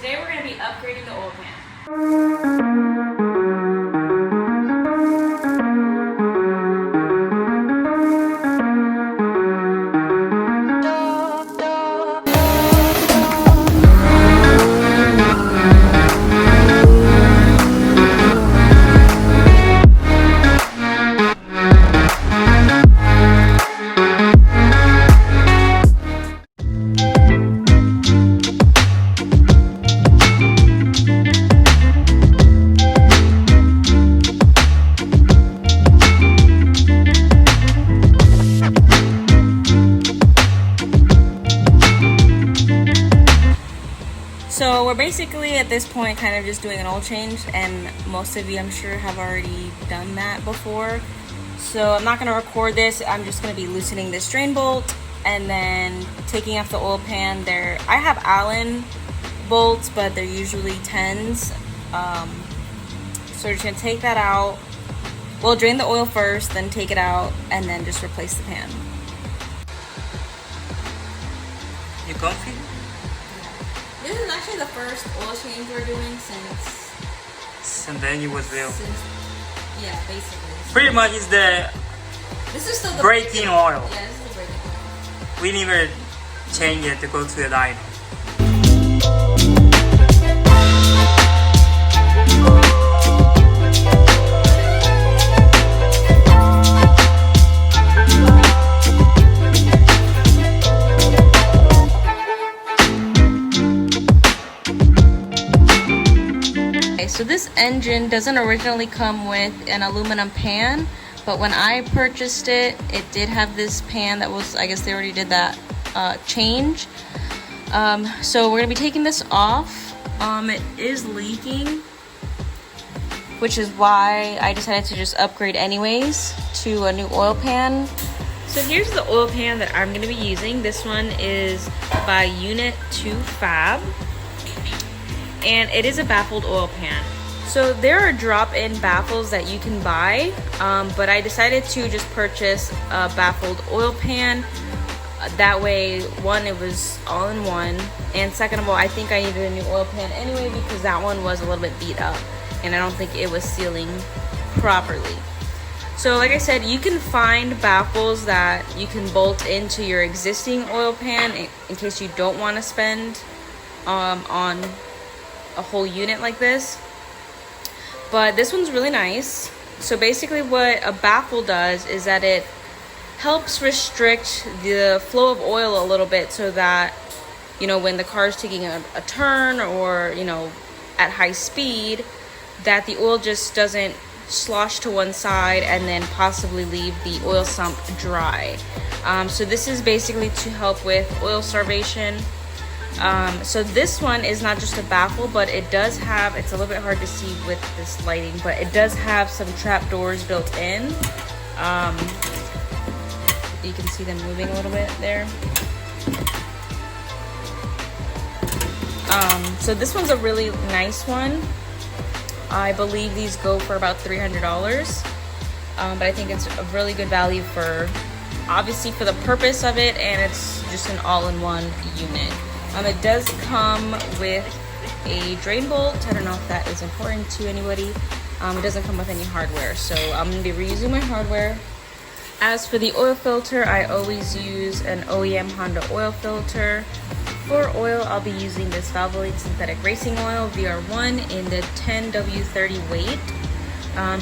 Today we're going to be upgrading the oil pan. So we're basically at this point kind of just doing an oil change, and most of you I'm sure have already done that before. So I'm not going to record this. I'm just going to be loosening this drain bolt and then taking off the oil pan. I have Allen bolts, but they're usually 10s. So we're just going to take that out. We'll drain the oil first, then take it out, and then just replace the pan. You comfy? This is actually the first oil change we're doing since... And then you was real. Yeah, basically. Pretty much is the This is still the break-in oil. Yeah, this is the break-in oil. We never change it to go to the dyno. So this engine doesn't originally come with an aluminum pan, but when I purchased it, it did have this pan that was, I guess they already did that change. So we're gonna be taking this off. It is leaking, which is why I decided to just upgrade anyways to a new oil pan. So here's the oil pan that I'm gonna be using. This one is by unit2fab. And it is a baffled oil pan. So there are drop-in baffles that you can buy, but I decided to just purchase a baffled oil pan. That way, one, it was all in one, and second of all, I think I needed a new oil pan anyway because that one was a little bit beat up and I don't think it was sealing properly. So like I said, you can find baffles that you can bolt into your existing oil pan in case you don't want to spend on a whole unit like this, but this one's really nice. So basically what a baffle does is that it helps restrict the flow of oil a little bit, so that, you know, when the car is taking a turn or, you know, at high speed, that the oil just doesn't slosh to one side and then possibly leave the oil sump dry. So this is basically to help with oil starvation. So this one is not just a baffle, but it does have, it's a little bit hard to see with this lighting, but it does have some trap doors built in. You can see them moving a little bit there. So this one's a really nice one. I believe these go for about $300, but I think it's a really good value for, obviously, for the purpose of it, and it's just an all-in-one unit. It does come with a drain bolt. I don't know if that is important to anybody. It doesn't come with any hardware, so I'm going to be reusing my hardware. As for the oil filter, I always use an OEM Honda oil filter. For oil, I'll be using this Valvoline Synthetic Racing Oil VR1 in the 10W30 weight.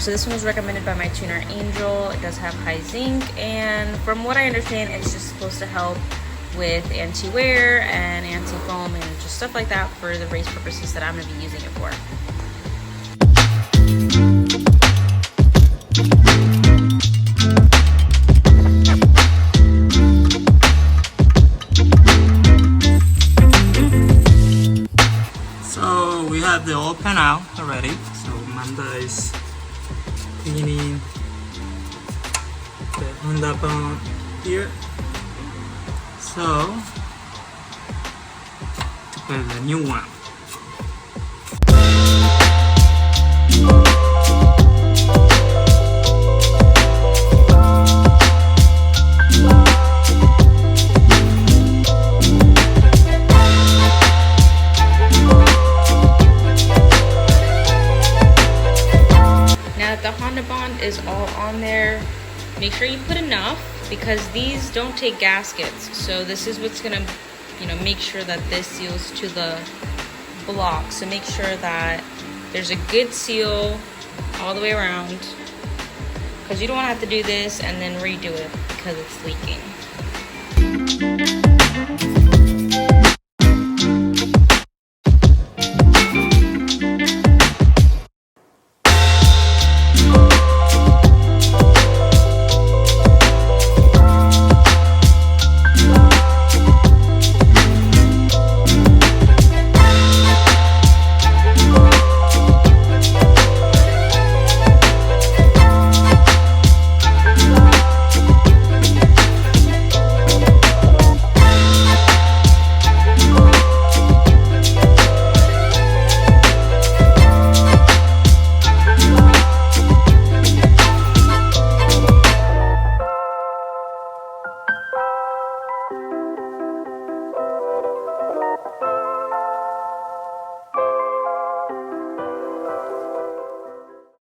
So this one was recommended by my tuner Angel. It does have high zinc, and from what I understand, it's just supposed to help with anti-wear and anti-foam and just stuff like that for the race purposes that I'm going to be using it for. So we have the oil pan out already. So Amanda is cleaning the Honda pan here. So to put the new one. is all on there. Make sure you put enough because these don't take gaskets. So this is what's gonna, make sure that this seals to the block. So make sure that there's a good seal all the way around, because you don't want to have to do this and then redo it because it's leaking.